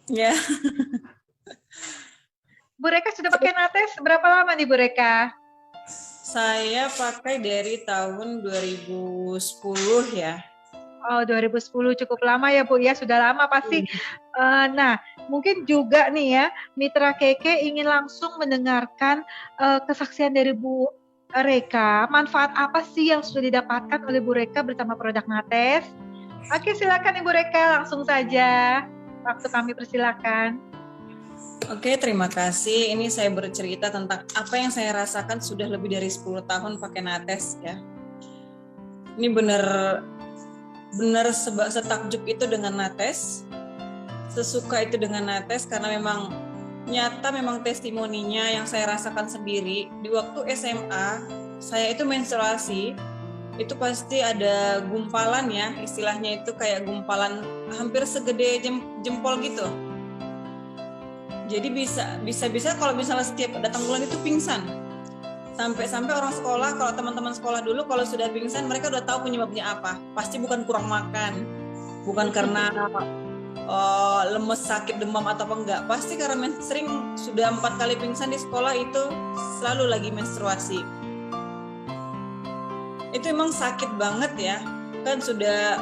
Ya. Bu Reka sudah pakai nates berapa lama nih Bu Reka? Saya pakai dari tahun 2010 ya. Oh, 2010 cukup lama ya Bu ya, sudah lama pasti. Nah, mungkin juga nih ya, Mitra Keke ingin langsung mendengarkan kesaksian dari Bu Reka. Manfaat apa sih yang sudah didapatkan oleh Bu Reka bersama produk Nates? Oke, silakan Ibu Reka, langsung saja. Waktu kami persilakan. Oke, terima kasih. Ini saya bercerita tentang apa yang saya rasakan sudah lebih dari 10 tahun pakai Nates ya. Ini benar setakjub itu dengan Nates, sesuka itu dengan Nates karena memang nyata memang testimoninya yang saya rasakan sendiri. Di waktu SMA, saya itu menstruasi, itu pasti ada gumpalan ya, istilahnya itu kayak gumpalan hampir segede jempol gitu. Jadi bisa kalau misalnya setiap datang bulan itu pingsan. Sampai orang sekolah, kalau teman-teman sekolah dulu kalau sudah pingsan mereka udah tahu penyebabnya apa. Pasti bukan kurang makan, bukan karena lemes, sakit, demam atau apa enggak. Pasti karena sering sudah 4 kali pingsan di sekolah itu selalu lagi menstruasi. Itu emang sakit banget ya. Kan sudah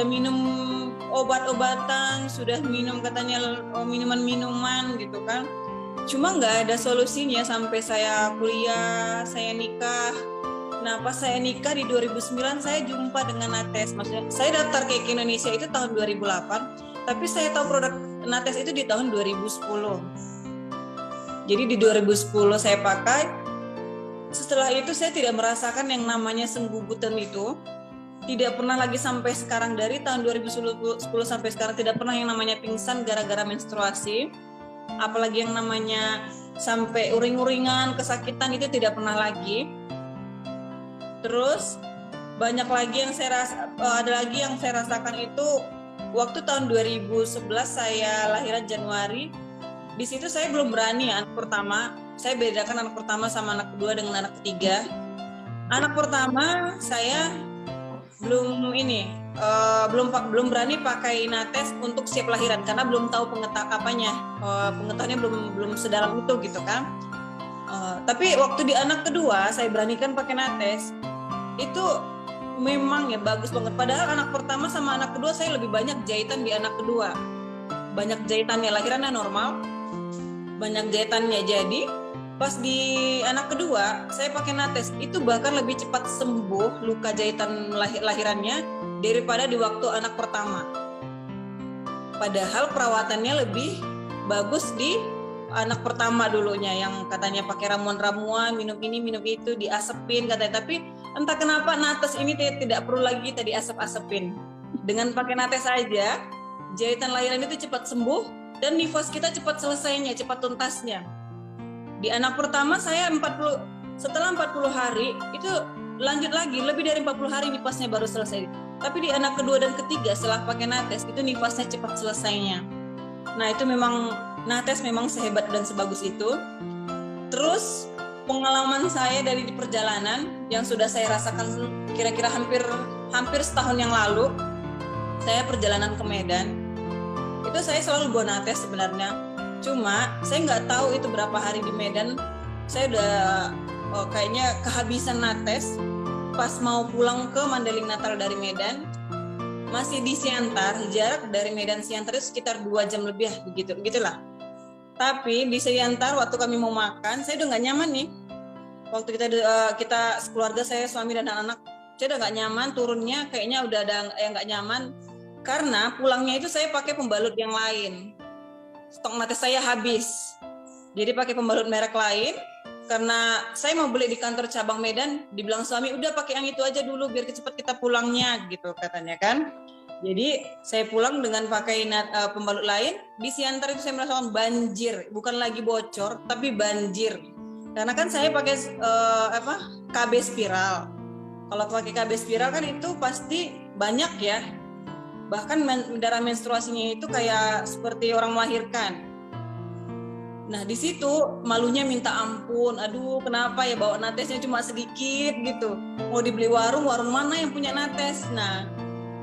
minum obat-obatan, sudah minum katanya minuman-minuman gitu kan. Cuma nggak ada solusinya sampai saya kuliah, saya nikah. Nah, pas saya nikah di 2009 saya jumpa dengan Nates. Maksudnya saya daftar ke Indonesia itu tahun 2008, tapi saya tahu produk Nates itu di tahun 2010. Jadi di 2010 saya pakai. Setelah itu saya tidak merasakan yang namanya senggugutan itu. Tidak pernah lagi sampai sekarang, dari tahun 2010 sampai sekarang tidak pernah yang namanya pingsan gara-gara menstruasi. Apalagi yang namanya sampai uring-uringan, kesakitan itu tidak pernah lagi. Terus banyak lagi yang ada lagi yang saya rasakan itu waktu tahun 2011 saya lahiran Januari. Di situ saya belum berani anak pertama. Saya bedakan anak pertama sama anak kedua dengan anak ketiga. Anak pertama saya belum berani pakai Nates untuk siap lahiran karena belum tahu pengetahuannya belum sedalam itu gitu kan. Tapi waktu di anak kedua saya beranikan pakai Nates, itu memang ya bagus banget. Padahal anak pertama sama anak kedua saya lebih banyak jahitan di anak kedua, banyak jahitannya, lahirannya normal, banyak jahitannya. Jadi pas di anak kedua saya pakai Nates itu bahkan lebih cepat sembuh luka jahitan lahirannya daripada di waktu anak pertama. Padahal perawatannya lebih bagus di anak pertama dulunya, yang katanya pakai ramuan-ramuan, minum ini minum itu, diasepin katanya. Tapi entah kenapa Nates ini tidak perlu lagi tadi asep-asepin. Dengan pakai Nates saja jahitan lahiran itu cepat sembuh dan nifas kita cepat selesainya, cepat tuntasnya. Di anak pertama saya setelah 40 hari itu lanjut lagi, lebih dari 40 hari nifasnya baru selesai. Tapi di anak kedua dan ketiga setelah pakai Nates itu nifasnya cepat selesainya. Nah, itu memang Nates memang sehebat dan sebagus itu. Terus pengalaman saya dari di perjalanan yang sudah saya rasakan kira-kira hampir setahun yang lalu, saya perjalanan ke Medan. Itu saya selalu bawa Nates sebenarnya. Cuma saya nggak tahu itu berapa hari di Medan saya udah kayaknya kehabisan Nates. Pas mau pulang ke Mandailing Natal dari Medan, masih di Siantar, jarak dari Medan Siantar itu sekitar 2 jam lebih begitulah. Tapi di Siantar waktu kami mau makan, saya udah nggak nyaman nih. Waktu kita sekeluarga, saya, suami dan anak, saya udah nggak nyaman, turunnya kayaknya udah ada yang nggak nyaman. Karena pulangnya itu saya pakai pembalut yang lain. Stok Nates saya habis. Jadi pakai pembalut merek lain. Karena saya mau beli di kantor cabang Medan, dibilang suami udah pakai yang itu aja dulu biar cepat kita pulangnya gitu katanya kan. Jadi saya pulang dengan pakai pembalut lain. Di Siantar itu saya merasakan banjir, bukan lagi bocor tapi banjir. Karena kan saya pakai KB spiral. Kalau pakai KB spiral kan itu pasti banyak ya. Bahkan darah menstruasinya itu kayak seperti orang melahirkan. Nah di situ malunya minta ampun, aduh kenapa ya bawa Natesnya cuma sedikit gitu, mau dibeli warung mana yang punya Nates. Nah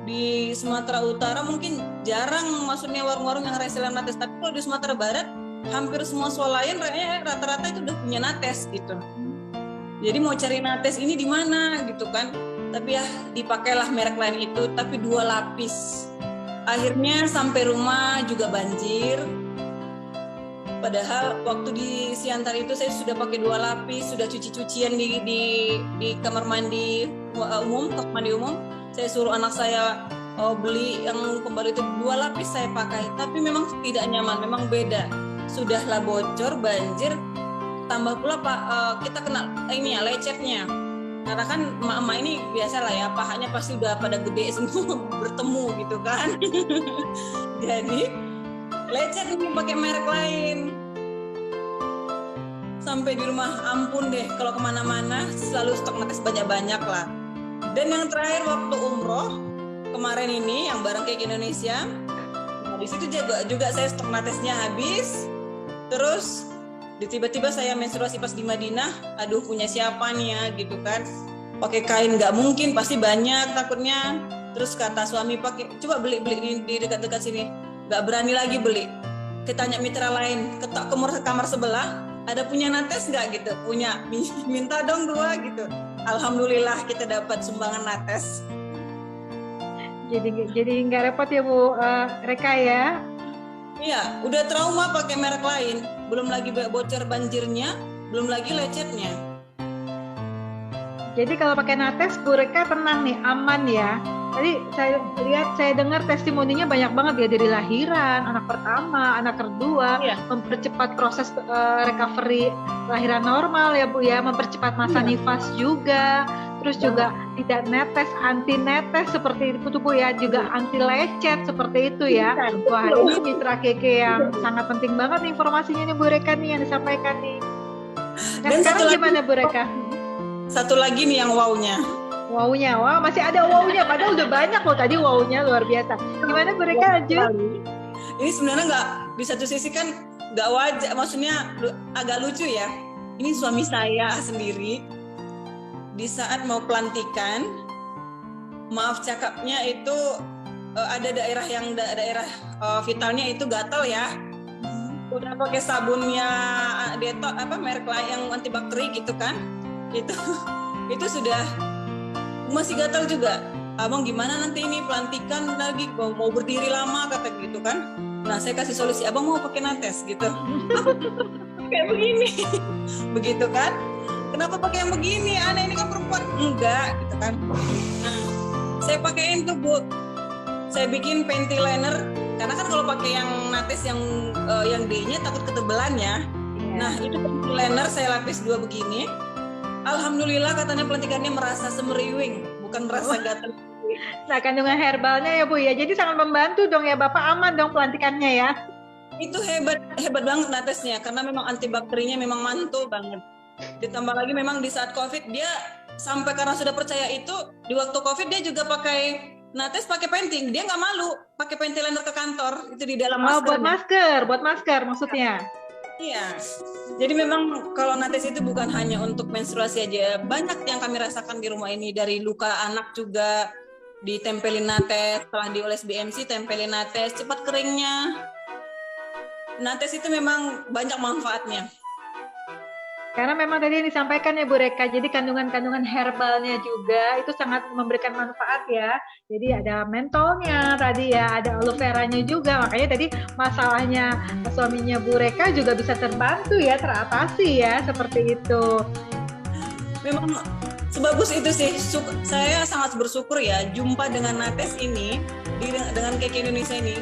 di Sumatera Utara mungkin jarang maksudnya warung-warung yang reseller nates, tapi kalau di Sumatera Barat hampir semua swalayan rata-rata itu udah punya nates gitu. Jadi mau cari nates ini di mana gitu kan, tapi ya dipakailah merek lain itu, tapi 2 lapis. Akhirnya sampai rumah juga banjir. Padahal waktu di Siantar itu saya sudah pakai 2 lapis, sudah cuci-cucian di kamar mandi umum, kamar mandi umum. Saya suruh anak saya beli yang pembalut itu 2 lapis saya pakai, tapi memang tidak nyaman, memang beda. Sudahlah bocor, banjir, tambah pula kita kena ini ya lecetnya. Karena kan emak-emak ini biasa lah ya, pahanya pasti udah pada gede semua bertemu gitu kan. Jadi lecet nih pakai merek lain. Sampai di rumah ampun deh, kalau kemana-mana selalu stok nates banyak-banyak lah. Dan yang terakhir waktu umroh kemarin ini yang bareng Cake Indonesia, nah di situ juga saya stok natesnya habis. Terus tiba-tiba saya menstruasi pas di Madinah, aduh punya siapa nih ya gitu kan, pakai kain nggak mungkin, pasti banyak takutnya. Terus kata suami pakai, coba beli di dekat-dekat sini, nggak berani lagi beli. Kita tanya mitra lain, ketok ke kamar sebelah, ada punya nates nggak gitu, punya, minta dong 2 gitu. Alhamdulillah kita dapat sumbangan nates. Jadi nggak repot ya Bu Reka ya? Iya, udah trauma pakai merek lain, belum lagi bocor banjirnya, belum lagi lecetnya. Jadi kalau pakai nates Bu Reka tenang nih, aman ya. Tadi saya dengar testimoninya banyak banget ya, dari lahiran, anak pertama, anak kedua, Iya. mempercepat proses recovery lahiran normal ya Bu ya, mempercepat masa nifas juga, terus juga tidak netes, anti netes seperti itu tuh Bu ya, juga anti lecet seperti itu ya. Wah ini mitra Keke yang sangat penting banget nih informasinya nih Bu Reka nih yang disampaikan nih. Nah Dan sekarang gimana Bu Reka? Satu lagi nih yang wow-nya. Wow-nya, wah masih ada wow-nya, padahal udah banyak loh tadi wow-nya, luar biasa. Gimana mereka lanjut? Ini sebenarnya nggak, di satu sisi kan nggak wajar, maksudnya agak lucu ya. Ini suami saya sendiri di saat mau pelantikan, maaf cakapnya itu ada daerah yang daerah vitalnya itu gatal ya. Udah pakai sabunnya Dettol merek lain yang antibakteri gitu kan, itu sudah masih gatal juga. Abang gimana nanti ini pelantikan lagi, mau berdiri lama kata gitu kan. Nah saya kasih solusi, abang mau pakai nates gitu. Kayak begini, begitu kan. Kenapa pakai yang begini, aneh, ini kan perempuan. Enggak gitu kan. Nah saya pakein tuh Bu, saya bikin panty liner, karena kan kalau pakai yang nates yang D-nya takut ketebelan ya. Nah itu panty liner saya lapis 2 begini. Alhamdulillah katanya pelantikannya merasa semeriwing, bukan merasa gatal. Nah kandungan herbalnya ya Bu ya, jadi sangat membantu dong ya, Bapak aman dong pelantikannya ya. Itu hebat banget natesnya, karena memang antibakterinya memang mantul banget. Ditambah lagi memang di saat COVID dia sampai karena sudah percaya itu, di waktu COVID dia juga pakai nates, pakai penting, dia nggak malu pakai panty liner ke kantor, itu di dalam masker. Buat masker maksudnya. Iya, jadi memang kalau nates itu bukan hanya untuk menstruasi aja, banyak yang kami rasakan di rumah ini, dari luka anak juga ditempelin nates, setelah dioles BMC tempelin nates, cepat keringnya. Nates itu memang banyak manfaatnya. Karena memang tadi yang disampaikan ya Bu Reka, jadi kandungan-kandungan herbalnya juga itu sangat memberikan manfaat ya. Jadi ada mentolnya tadi ya, ada aloe veranya juga. Makanya tadi masalahnya suaminya Bu Reka juga bisa terbantu ya, teratasi ya, seperti itu. Memang sebagus itu sih, saya sangat bersyukur ya jumpa dengan nates ini, dengan Cake Indonesia ini.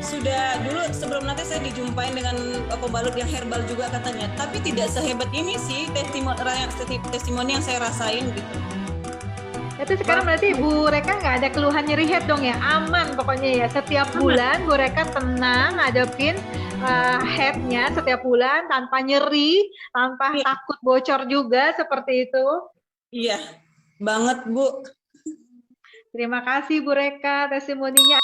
Sudah dulu sebelum nates saya dijumpain dengan pembalut yang herbal juga katanya, tapi tidak sehebat ini sih testimoni yang saya rasain gitu. Itu sekarang berarti Bu Reka nggak ada keluhan nyeri head dong ya, aman pokoknya ya, setiap bulan Bu Reka tenang ngadepin headnya setiap bulan tanpa nyeri, tanpa takut bocor juga seperti itu. Iya banget Bu. Terima kasih Bu Reka testimoninya.